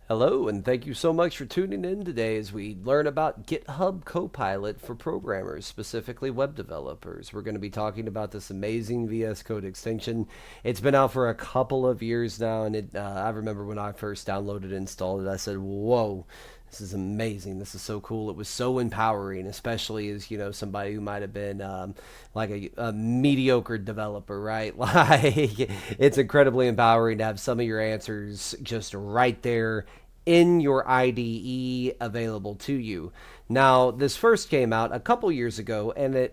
Hello, and thank you so much for tuning in today as we learn about GitHub Copilot for programmers, specifically web developers. We're going to be talking about this amazing VS Code extension. It's been out for a couple of years now, and I remember when I first downloaded and installed it, I said, "Whoa, this is amazing. This is so cool." It was so empowering, especially as, somebody who might have been like a mediocre developer, right? Like, it's incredibly empowering to have some of your answers just right there in your IDE available to you. Now, this first came out a couple years ago, and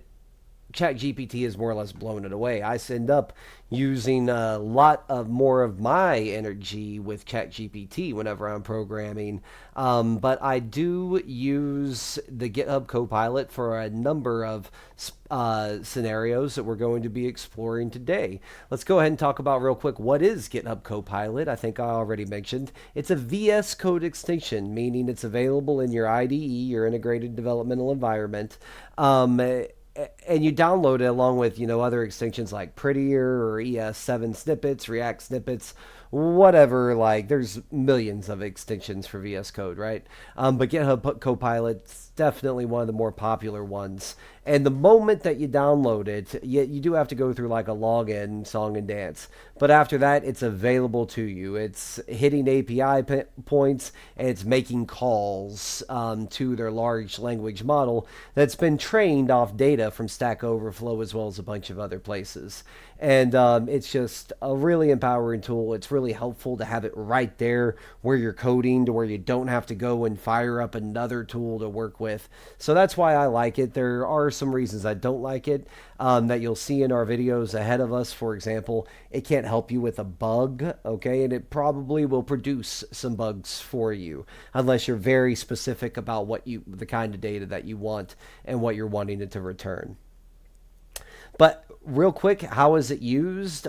ChatGPT has more or less blown it away. I end up using a lot of more of my energy with ChatGPT whenever I'm programming. But I do use the GitHub Copilot for a number of scenarios that we're going to be exploring today. Let's go ahead and talk about real quick what is GitHub Copilot. I think I already mentioned it's a VS Code extension, meaning it's available in your IDE, your integrated developmental environment. And you download it along with other extensions like Prettier or ES7 snippets, React snippets, whatever. Like, there's millions of extensions for VS Code, right? But GitHub Copilot's definitely one of the more popular ones. And the moment that you download it, you do have to go through like a login, song and dance. But after that, it's available to you. It's hitting API points, and it's making calls to their large language model that's been trained off data from Stack Overflow as well as a bunch of other places. And it's just a really empowering tool. It's really helpful to have it right there where you're coding, to where you don't have to go and fire up another tool to work with. So that's why I like it. There are some reasons I don't like it that you'll see in our videos ahead of us. For example, it can't help you with a bug, okay? And it probably will produce some bugs for you unless you're very specific about the kind of data that you want and what you're wanting it to return. But real quick, how is it used?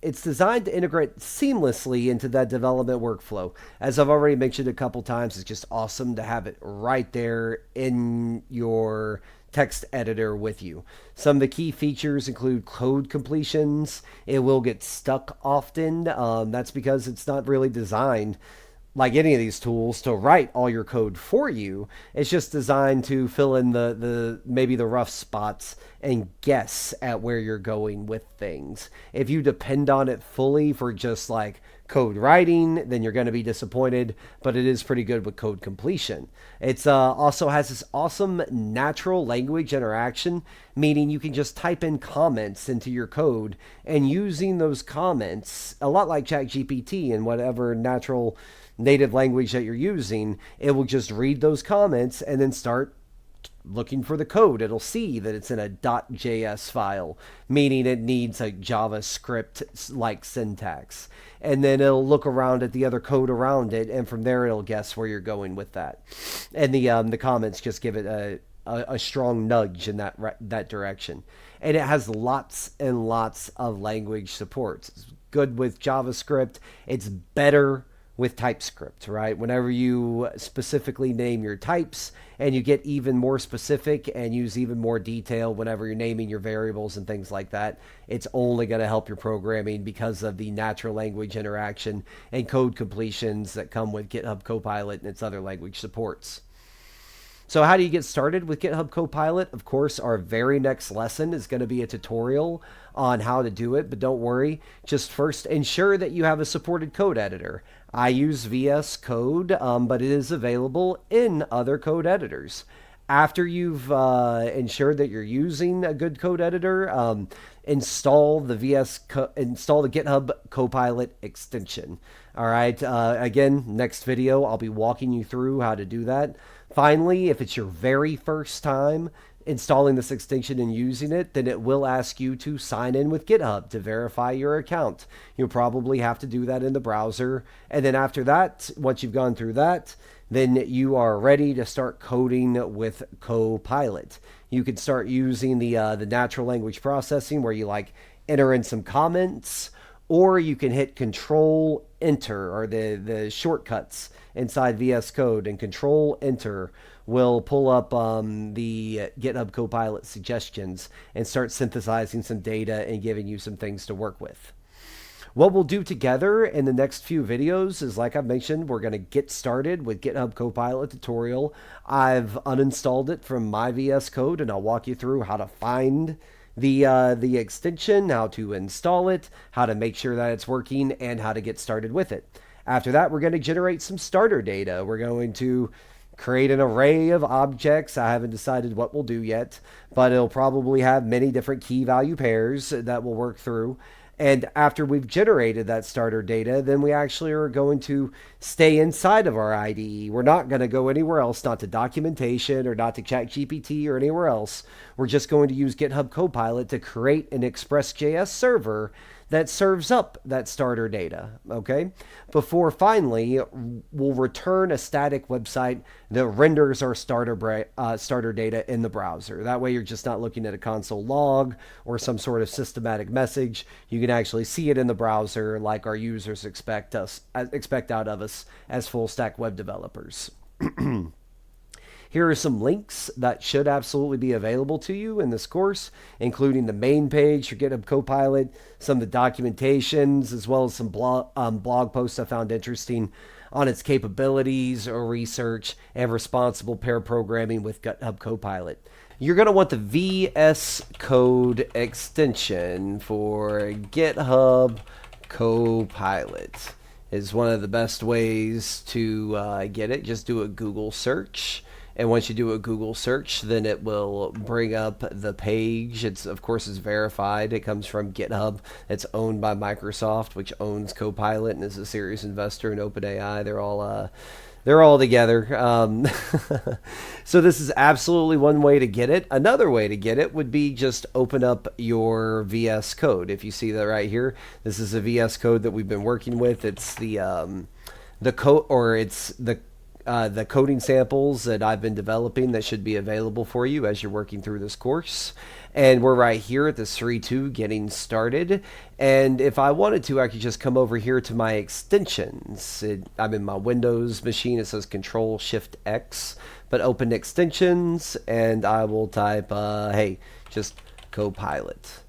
It's designed to integrate seamlessly into that development workflow. As I've already mentioned a couple times, it's just awesome to have it right there in your text editor with you. Some of the key features include code completions. It will get stuck often. That's because it's not really designed like any of these tools to write all your code for you. It's just designed to fill in the maybe the rough spots and guess at where you're going with things. If you depend on it fully for just like code writing, then you're going to be disappointed, but it is pretty good with code completion. It's also has this awesome natural language interaction, meaning you can just type in comments into your code, and using those comments, a lot like ChatGPT and whatever natural native language that you're using, it will just read those comments and then start looking for the code. It'll see that it's in a .js file, meaning it needs a JavaScript like syntax. And then it'll look around at the other code around it, and from there it'll guess where you're going with that. And the comments just give it a strong nudge in that direction. And it has lots and lots of language support. It's good with JavaScript. It's better with TypeScript, right? Whenever you specifically name your types and you get even more specific and use even more detail whenever you're naming your variables and things like that, it's only going to help your programming because of the natural language interaction and code completions that come with GitHub Copilot and its other language supports. So how do you get started with GitHub Copilot? Of course, our very next lesson is going to be a tutorial on how to do it, but don't worry. Just first ensure that you have a supported code editor. I use VS Code, but it is available in other code editors. After you've ensured that you're using a good code editor, install the GitHub Copilot extension. All right. Again, next video, I'll be walking you through how to do that. Finally, if it's your very first time installing this extension and using it, then it will ask you to sign in with GitHub to verify your account. You'll probably have to do that in the browser. And then after that, once you've gone through that, then you are ready to start coding with Copilot. You can start using the natural language processing where you like enter in some comments, or you can hit Control Enter, or the shortcuts inside VS Code, and Control Enter will pull up the GitHub Copilot suggestions and start synthesizing some data and giving you some things to work with. What we'll do together in the next few videos is, like I mentioned, we're going to get started with GitHub Copilot tutorial. I've uninstalled it from my VS Code, and I'll walk you through how to find the extension, how to install it, how to make sure that it's working, and how to get started with it. After that, we're going to generate some starter data. We're going to create an array of objects. I haven't decided what we'll do yet, but it'll probably have many different key value pairs that we'll work through. And after we've generated that starter data, then we actually are going to stay inside of our IDE. We're not going to go anywhere else, not to documentation or not to ChatGPT or anywhere else. We're just going to use GitHub Copilot to create an Express.js server that serves up that starter data, okay? Before finally, we'll return a static website that renders our starter data in the browser. That way you're just not looking at a console log or some sort of systematic message. You can actually see it in the browser like our users expect out of us as full stack web developers. Here are some links that should absolutely be available to you in this course, including the main page for GitHub Copilot, some of the documentations, as well as some blog posts I found interesting on its capabilities or research and responsible pair programming with GitHub Copilot. You're going to want the VS Code extension for GitHub Copilot. It's one of the best ways to get it. Just do a Google search. And once you do a Google search, then it will bring up the page. It's, of course, is verified. It comes from GitHub. It's owned by Microsoft, which owns Copilot and is a serious investor in OpenAI. They're all together. So this is absolutely one way to get it. Another way to get it would be just open up your VS Code. If you see that right here, this is a VS Code that we've been working with. It's the code, or it's the coding samples that I've been developing that should be available for you as you're working through this course. And we're right here at this 3.2 getting started. And if I wanted to, I could just come over here to my extensions. I'm in my Windows machine. It says Control-Shift-X, but open extensions, and I will type, hey, just Copilot,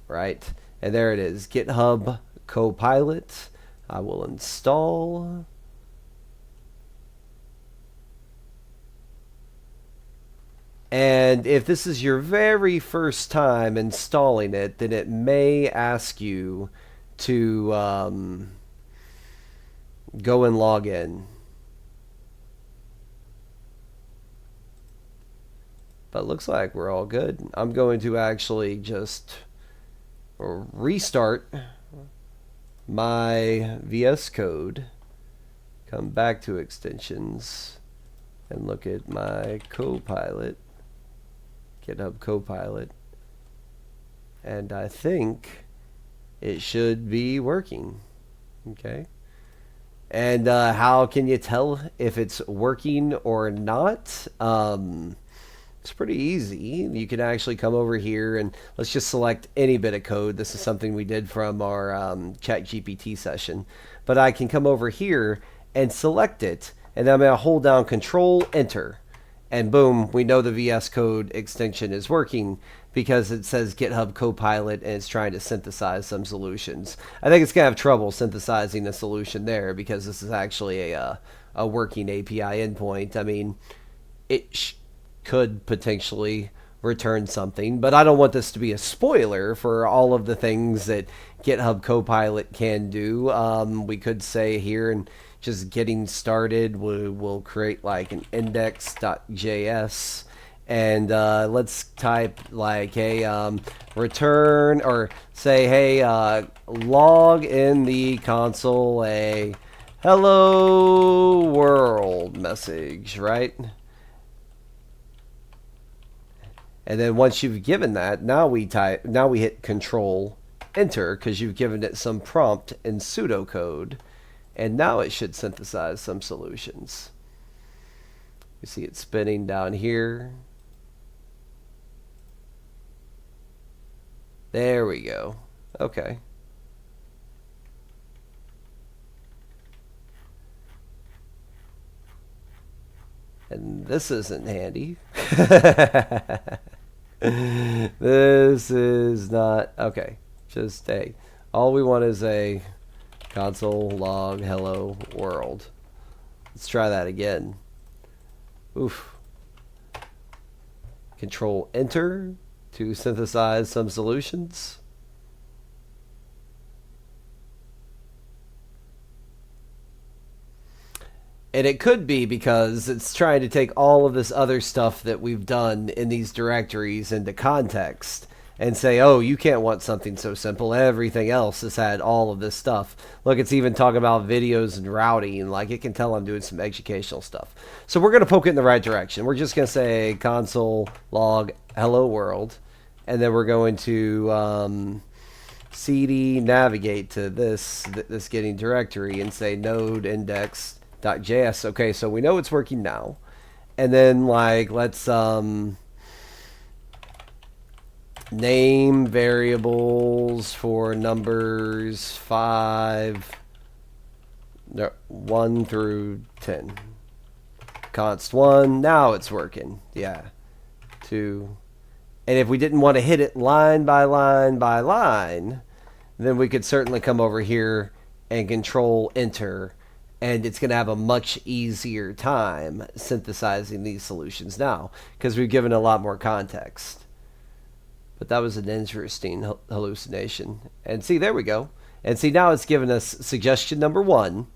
right? And there it is, GitHub Copilot. I will install. And if this is your very first time installing it, then it may ask you to go and log in. But it looks like we're all good. I'm going to actually just restart my VS Code, come back to extensions, and look at my Copilot. GitHub Copilot, and I think it should be working. Okay, and how can you tell if it's working or not? It's pretty easy. You can actually come over here and let's just select any bit of code. This is something we did from our ChatGPT session, but I can come over here and select it, and then I'm going to hold down Control Enter. And boom, we know the VS Code extension is working because it says GitHub Copilot and it's trying to synthesize some solutions. I think it's going to have trouble synthesizing a solution there because this is actually a working API endpoint. I mean, it could potentially return something, but I don't want this to be a spoiler for all of the things that GitHub Copilot can do. We could say here, and just getting started, we'll create like an index.js, and let's type like, hey, return, or say, hey, log in the console a hello world message, right? And then once you've given that, now we hit Control Enter because you've given it some prompt in pseudocode. And now it should synthesize some solutions. You see it spinning down here. There we go. Okay. And this isn't handy. This is not. Okay. Just, hey, All we want is a console log hello world. Let's try that again. Oof. Control enter to synthesize some solutions. And it could be because it's trying to take all of this other stuff that we've done in these directories into context and say, oh, you can't want something so simple. Everything else has had all of this stuff. Look, it's even talking about videos and routing. Like, it can tell I'm doing some educational stuff. So we're going to poke it in the right direction. We're just going to say console log hello world. And then we're going to cd navigate to this getting directory and say node index.js. Okay, so we know it's working now. And then, like, let's name variables for numbers 1 through 10. Const 1, now it's working. Yeah. 2. And if we didn't want to hit it line by line by line, then we could certainly come over here and control enter, and it's going to have a much easier time synthesizing these solutions now because we've given a lot more context. But that was an interesting hallucination. And see, there we go. And see, now it's given us suggestion number 1,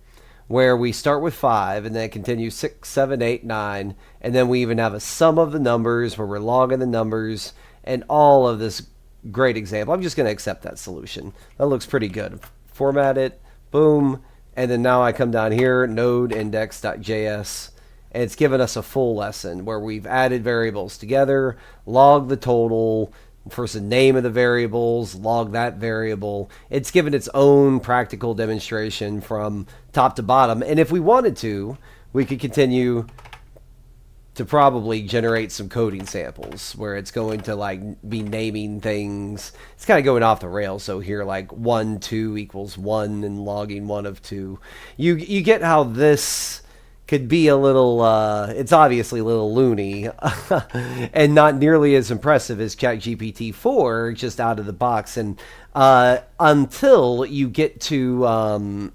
where we start with 5 and then continue 6, 7, 8, 9. And then we even have a sum of the numbers where we're logging the numbers and all of this great example. I'm just going to accept that solution. That looks pretty good. Format it. Boom. And then now I come down here, node index.js. And it's given us a full lesson where we've added variables together, log the total, first the name of the variables, log that variable. It's given its own practical demonstration from top to bottom. And if we wanted to, we could continue to probably generate some coding samples where it's going to like be naming things. It's kind of going off the rails. So here, like 1, 2 equals 1 and logging 1 of 2. You get how this could be a little, it's obviously a little loony and not nearly as impressive as ChatGPT-4 just out of the box. And until you get to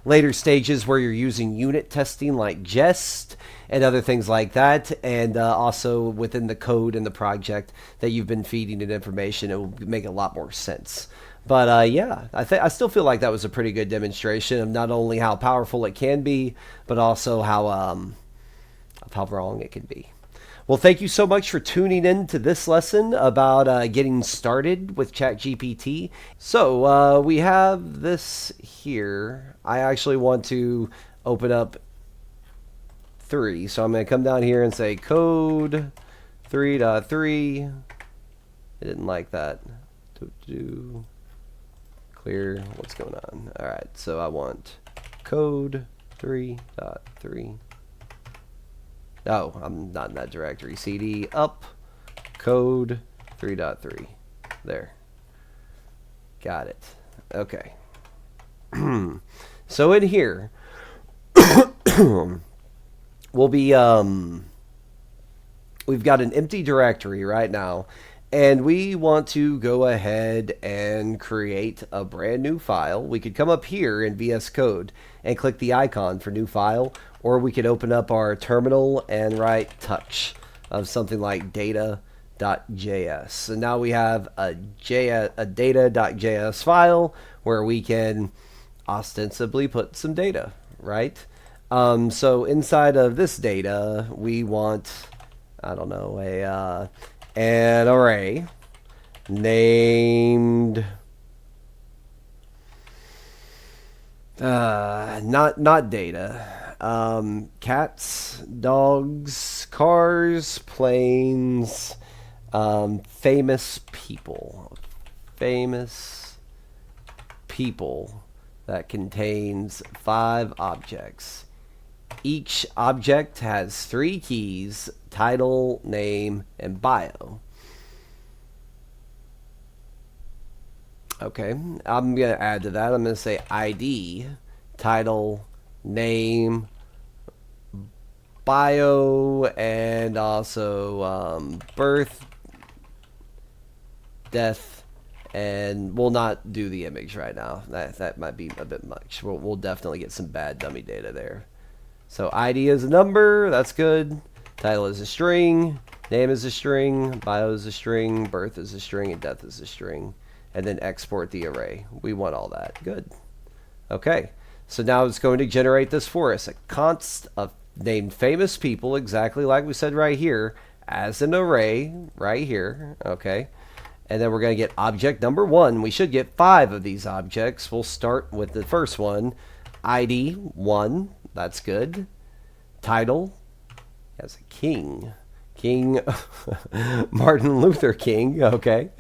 later stages where you're using unit testing like Jest and other things like that, and also within the code in the project that you've been feeding it information, it will make a lot more sense. But yeah, I still feel like that was a pretty good demonstration of not only how powerful it can be, but also how wrong it can be. Well, thank you so much for tuning in to this lesson about getting started with ChatGPT. So we have this here. I actually want to open up 3. So I'm going to come down here and say code 3.3. I didn't like that. Clear what's going on. All right, so I want code 3.3. Oh, I'm not in that directory. cd up code 3.3. There. Got it. Okay. So in here, we'll be we've got an empty directory right now. And we want to go ahead and create a brand new file. We could come up here in VS Code and click the icon for new file, or we could open up our terminal and write touch of something like data.js. So now we have a data.js file where we can ostensibly put some data, right? So inside of this data, we want, I don't know, an array named not data, cats, dogs, cars, planes, famous people that contains 5 objects. Each object has 3 keys: title, name, and bio. Okay, I'm going to add to that. I'm going to say ID, title, name, bio, and also birth, death, And we'll not do the image right now. That might be a bit much. We'll definitely get some bad dummy data there. So ID is a number. That's good. Title is a string. Name is a string. Bio is a string. Birth is a string. And death is a string. And then export the array. We want all that. Good. Okay. So now it's going to generate this for us. A const of named famous people, exactly like we said right here, as an array right here. Okay. And then we're going to get object number 1. We should get 5 of these objects. We'll start with the first one. ID 1. That's good. Title as a king. King Martin Luther King. Okay.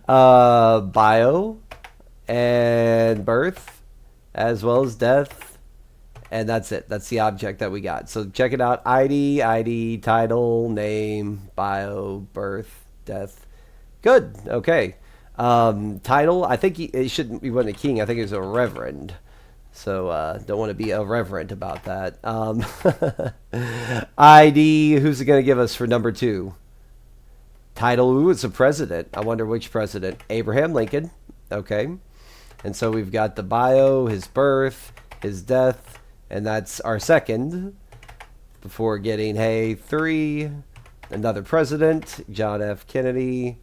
Bio and birth as well as death. And that's it. That's the object that we got. So check it out. ID, title, name, bio, birth, death. Good. Okay. Title, I think he wasn't a king. I think he was a reverend. So don't want to be irreverent about that. ID, who's it going to give us for number 2? Title, ooh, it's a president. I wonder which president. Abraham Lincoln. Okay. And so we've got the bio, his birth, his death, and that's our second. Before getting, hey, 3, another president, John F. Kennedy.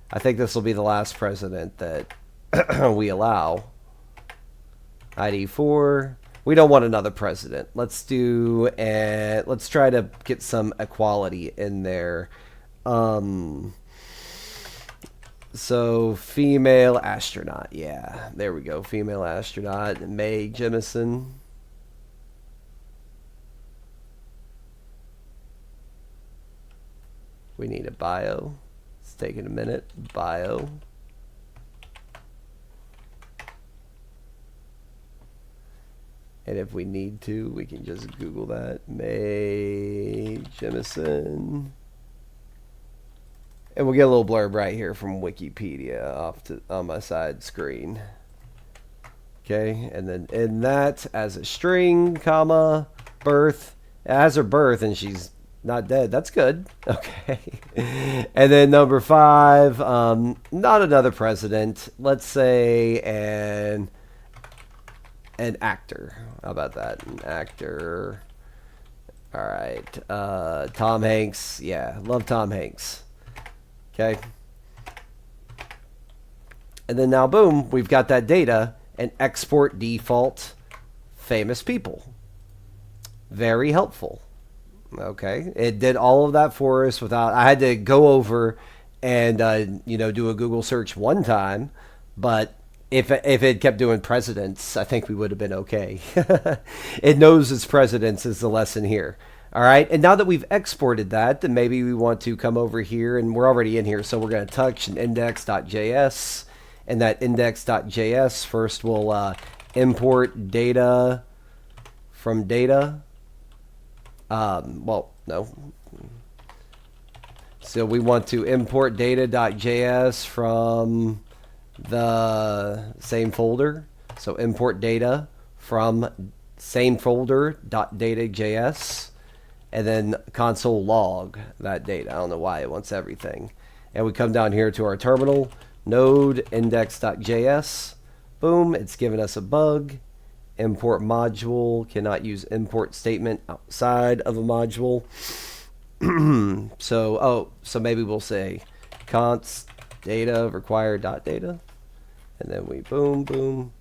I think this will be the last president that we allow. ID 4. We don't want another president. Let's try to get some equality in there. So female astronaut. Yeah, there we go. Female astronaut. Mae Jemison. We need a bio. It's taking a minute. Bio. And if we need to, we can just Google that. Mae Jemison. And we'll get a little blurb right here from Wikipedia on my side screen. Okay, and then in that as a string, comma, birth. It has her birth and she's not dead. That's good. Okay. And then number 5, not another president. Let's say an actor. How about that? An actor. All right. Tom Hanks. Yeah, love Tom Hanks. Okay. And then now, boom, we've got that data and export default famous people. Very helpful. Okay. It did all of that for us without, I had to go over and, do a Google search one time, but if it kept doing presidents, I think we would have been okay. It knows its presidents is the lesson here. All right, and now that we've exported that, then maybe we want to come over here, and we're already in here, so we're going to touch an index.js, and that index.js, first we'll import data from data. Well, no. So we want to import data.js from the same folder. So import data from same folder.data.js. And then console log that data. I don't know why it wants everything. And we come down here to our terminal, node index.js. Boom, it's giving us a bug. Import module, cannot use import statement outside of a module. So maybe we'll say const data require dot data. And then we boom, boom.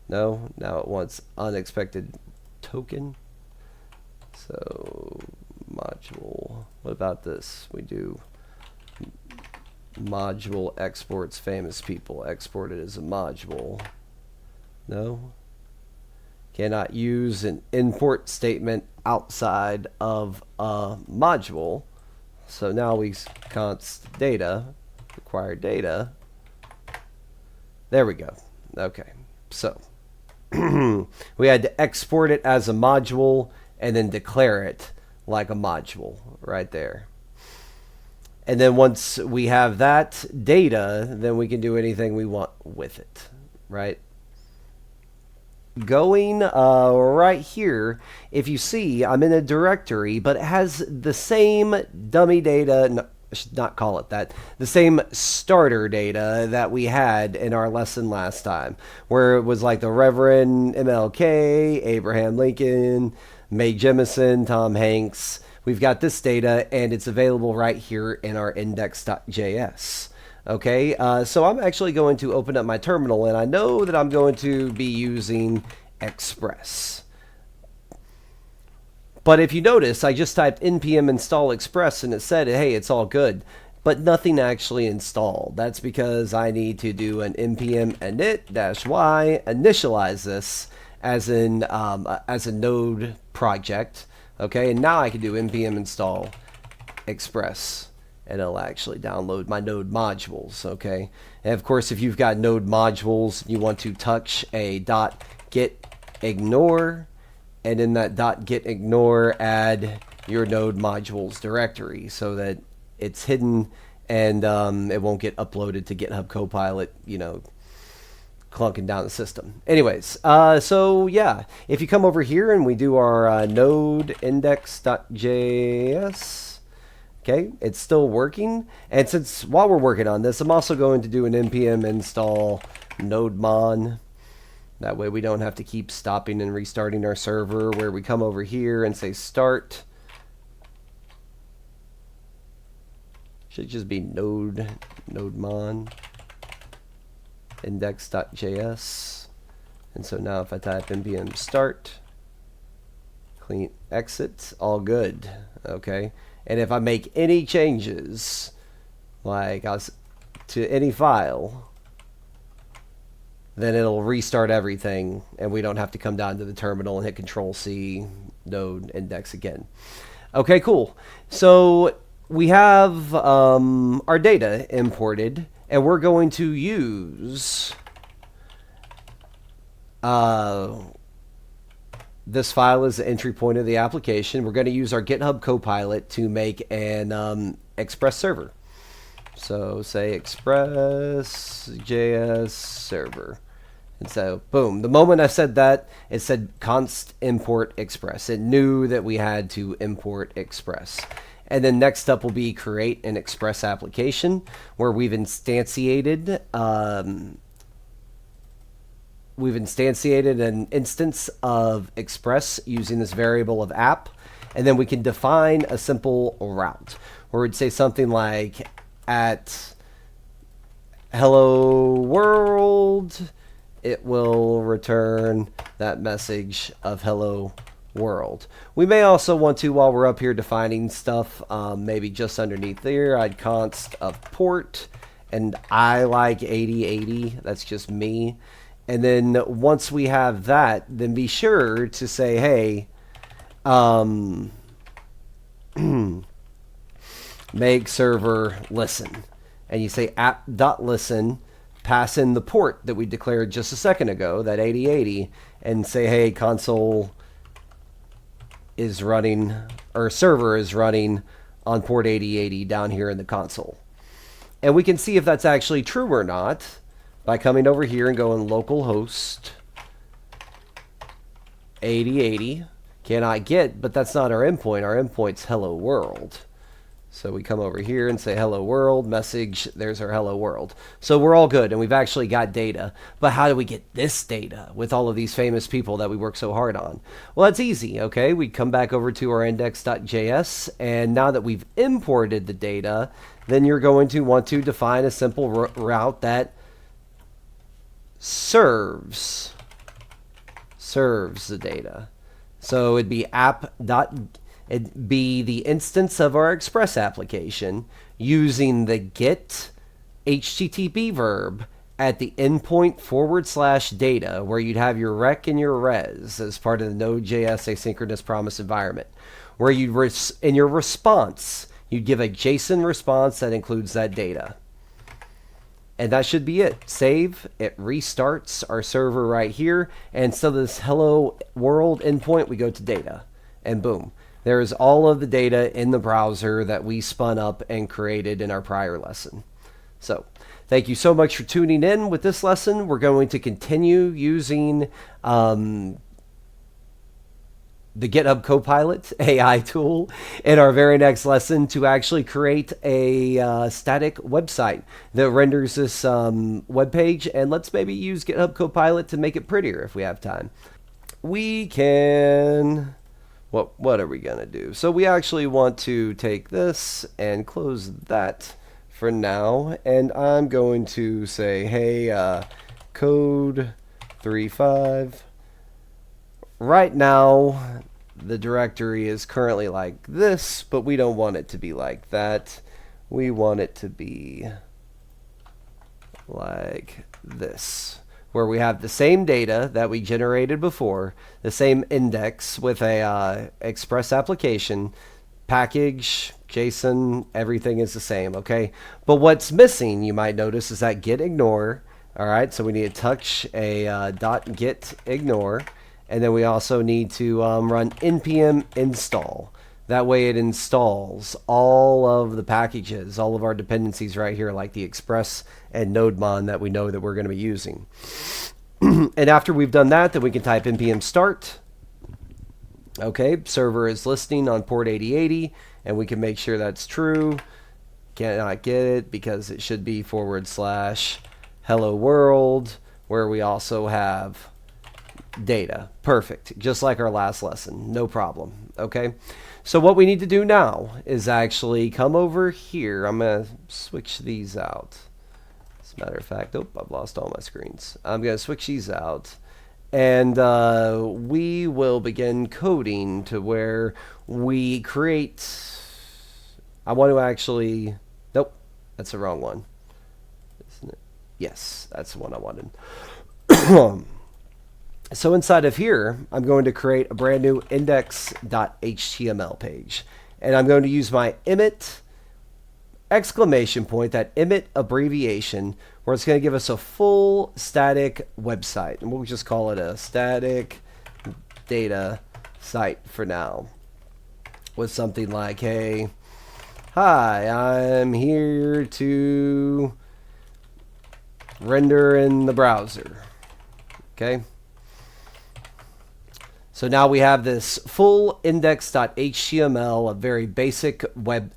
No, now it wants unexpected token. So module, what about this? We do module exports famous people, export it as a module. No. Cannot use an import statement outside of a module. So now we const data, require data. There we go. Okay. So we had to export it as a module and then declare it like a module right there. And then once we have that data, then we can do anything we want with it, right? Going right here, if you see, I'm in a directory, but it has the same dummy data. I should not call it that, the same starter data that we had in our lesson last time, where it was like the Reverend MLK, Abraham Lincoln, Mae Jemison, Tom Hanks. We've got this data, and it's available right here in our index.js. Okay, so I'm actually going to open up my terminal, and I know that I'm going to be using Express. But if you notice, I just typed npm install Express, and it said, hey, it's all good. But nothing actually installed. That's because I need to do an npm init-y, initialize this as a node project. Okay, and now I can do npm install Express, and it'll actually download my node modules. Okay, and of course, if you've got node modules, you want to touch a .git ignore, and in that .git ignore, add your node modules directory so that it's hidden and it won't get uploaded to GitHub Copilot, you know, clunking down the system. Anyways, so yeah, if you come over here and we do our node index.js, okay, it's still working. And since while we're working on this, I'm also going to do an npm install nodemon. That way we don't have to keep stopping and restarting our server, where we come over here and say start. Should just be nodemon index.js. And so now if I type npm start, clean exit, all good. Okay, and if I make any changes, like to any file, then it'll restart everything, and we don't have to come down to the terminal and hit Control-C, node index again. Okay, cool. So we have our data imported, and we're going to use this file as the entry point of the application. We're going to use our GitHub Copilot to make an Express server. So say Express.js Server. And so, boom, the moment I said that, it said const import Express. It knew that we had to import Express. And then next up will be create an Express application, where we've instantiated an instance of Express using this variable of app. And then we can define a simple route, where we'd say something like at hello world, it will return that message of hello world. We may also want to, while we're up here defining stuff, maybe just underneath there, I'd const of port, and I like 8080, that's just me. And then once we have that, then be sure to say, hey, make server listen, and you say app.listen, pass in the port that we declared just a second ago, that 8080, and say, hey, console is running, or server is running on port 8080 down here in the console. And we can see if that's actually true or not by coming over here and going localhost 8080. Cannot get, but that's not our endpoint. Our endpoint's hello world. So we come over here and say hello world, message, there's our hello world. So we're all good, and we've actually got data. But how do we get this data with all of these famous people that we work so hard on? Well, that's easy, okay? We come back over to our index.js, and now that we've imported the data, then you're going to want to define a simple route that serves the data. So it'd be it'd be the instance of our Express application using the get HTTP verb at the endpoint /data, where you'd have your rec and your res as part of the Node.js asynchronous promise environment, where you'd in your response, you'd give a JSON response that includes that data. And that should be it. Save, it restarts our server right here. And so this hello world endpoint, we go to data, and boom. There is all of the data in the browser that we spun up and created in our prior lesson. So thank you so much for tuning in with this lesson. We're going to continue using the GitHub Copilot AI tool in our very next lesson to actually create a static website that renders this web page. And let's maybe use GitHub Copilot to make it prettier if we have time. We can... What are we going to do? So we actually want to take this and close that for now. And I'm going to say, hey, code 35. Right now, the directory is currently like this, but we don't want it to be like that. We want it to be like this, where we have the same data that we generated before, the same index with a Express application, package, JSON, everything is the same, okay? But what's missing, you might notice, is that git ignore. All right, so we need to touch a .git ignore. And then we also need to run npm install. That way it installs all of the packages, all of our dependencies right here, like the Express and NodeMon that we know that we're going to be using. And after we've done that, then we can type npm start. Okay, server is listening on port 8080, and we can make sure that's true. Cannot get it because it should be / hello world, where we also have data. Perfect. Just like our last lesson. No problem. Okay. So what we need to do now is actually come over here. I'm going to switch these out. As a matter of fact, I've lost all my screens. I'm going to switch these out. And we will begin coding to where we create... I want to actually... Nope. That's the wrong one. Isn't it? Yes, that's the one I wanted. So inside of here, I'm going to create a brand new index.html page. And I'm going to use my emit exclamation point, that emit abbreviation, where it's going to give us a full static website. And we'll just call it a static data site for now. With something like, hey, hi, I'm here to render in the browser. Okay. So now we have this full index.html, a very basic web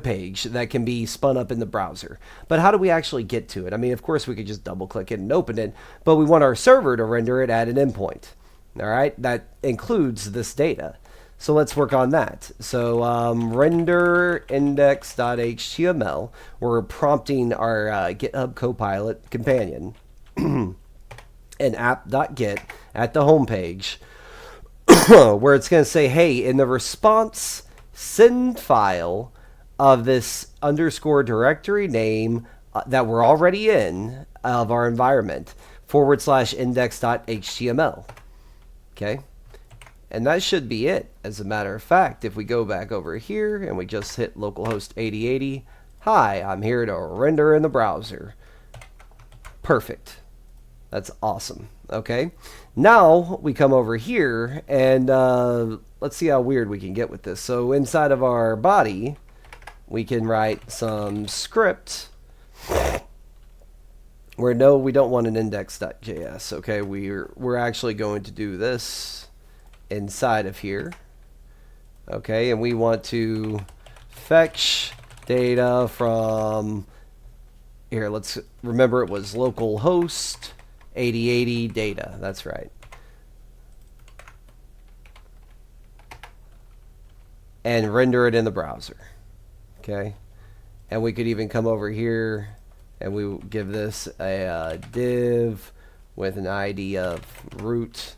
page that can be spun up in the browser. But how do we actually get to it? I mean, of course, we could just double click it and open it, but we want our server to render it at an endpoint. All right, that includes this data. So let's work on that. So render index.html, we're prompting our GitHub Copilot companion and app.get at the home page, where it's going to say, hey, in the response send file of this underscore directory name that we're already in of our environment, / index.html. Okay. And that should be it. As a matter of fact, if we go back over here and we just hit localhost 8080, hi, I'm here to render in the browser. Perfect. That's awesome. Okay. Now we come over here and let's see how weird we can get with this. So inside of our body, we can write some script where no, we don't want an index.js. Okay. We're actually going to do this inside of here. Okay. And we want to fetch data from here. Let's remember it was localhost 8080 data. That's right. And render it in the browser. Okay. And we could even come over here and we will give this a div with an ID of root,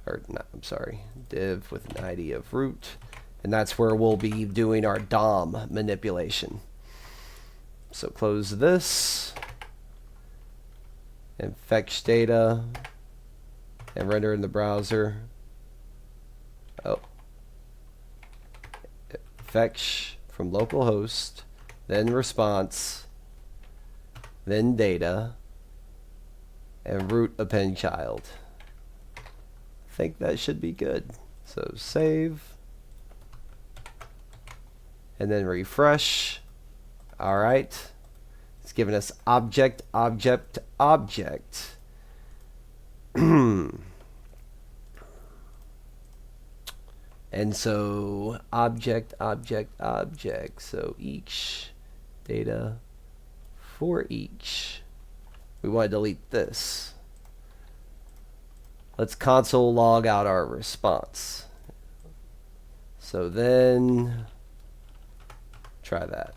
or not, I'm sorry, div with an ID of root. And that's where we'll be doing our DOM manipulation. So close this and fetch data and render in the browser. Oh. Fetch from localhost, then response, then data, and root append child. I think that should be good. So save, and then refresh. All right. It's giving us object, object, object. And so object, object, object. So each data for each. We want to delete this. Let's console log out our response. So then try that.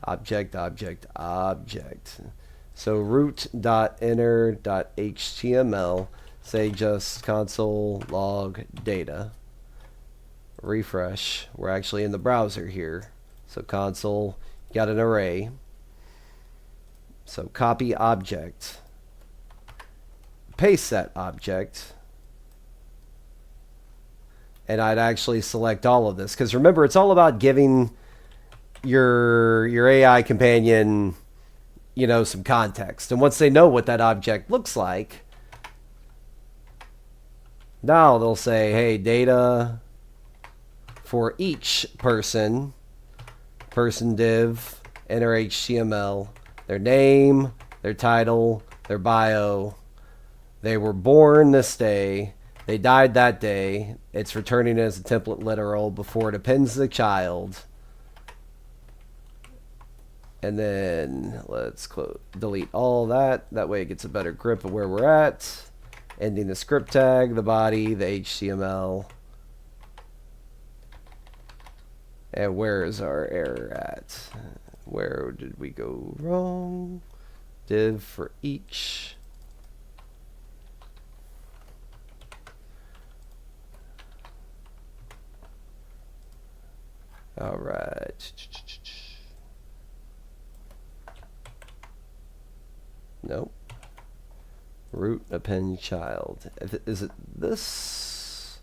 Object, object, object. So root.inner.html, say just console log data. Refresh. We're actually in the browser here. So console, got an array. So copy object. Paste that object. And I'd actually select all of this. Because remember, it's all about giving your AI companion, you know, some context. And once they know what that object looks like, now they'll say, hey, data for each person, person div, enter HTML, their name, their title, their bio, they were born this day, they died that day, it's returning as a template literal before it appends the child. And then let's delete all that. That way it gets a better grip of where we're at. Ending the script tag, the body, the HTML. And where is our error at? Where did we go wrong? Div for each. All right. Nope. Root append child. Is it this?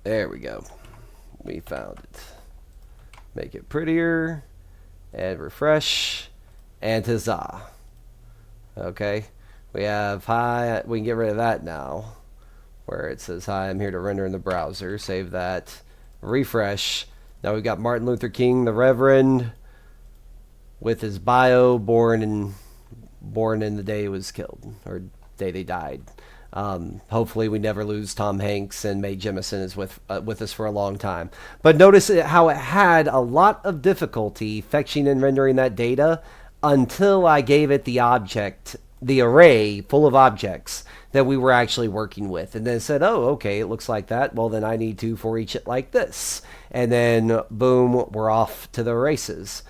There we go. We found it. Make it prettier. And refresh. And huzzah. Okay. We have hi. We can get rid of that now. Where it says, hi, I'm here to render in the browser. Save that. Refresh. Now we've got Martin Luther King, the Reverend, with his bio, born in the day he was killed, or day they died. Hopefully we never lose Tom Hanks, and Mae Jemison is with us for a long time. But notice how it had a lot of difficulty fetching and rendering that data until I gave it the object, the array full of objects that we were actually working with. And then it said, oh, okay, it looks like that. Well, then I need to for each it like this. And then, boom, we're off to the races.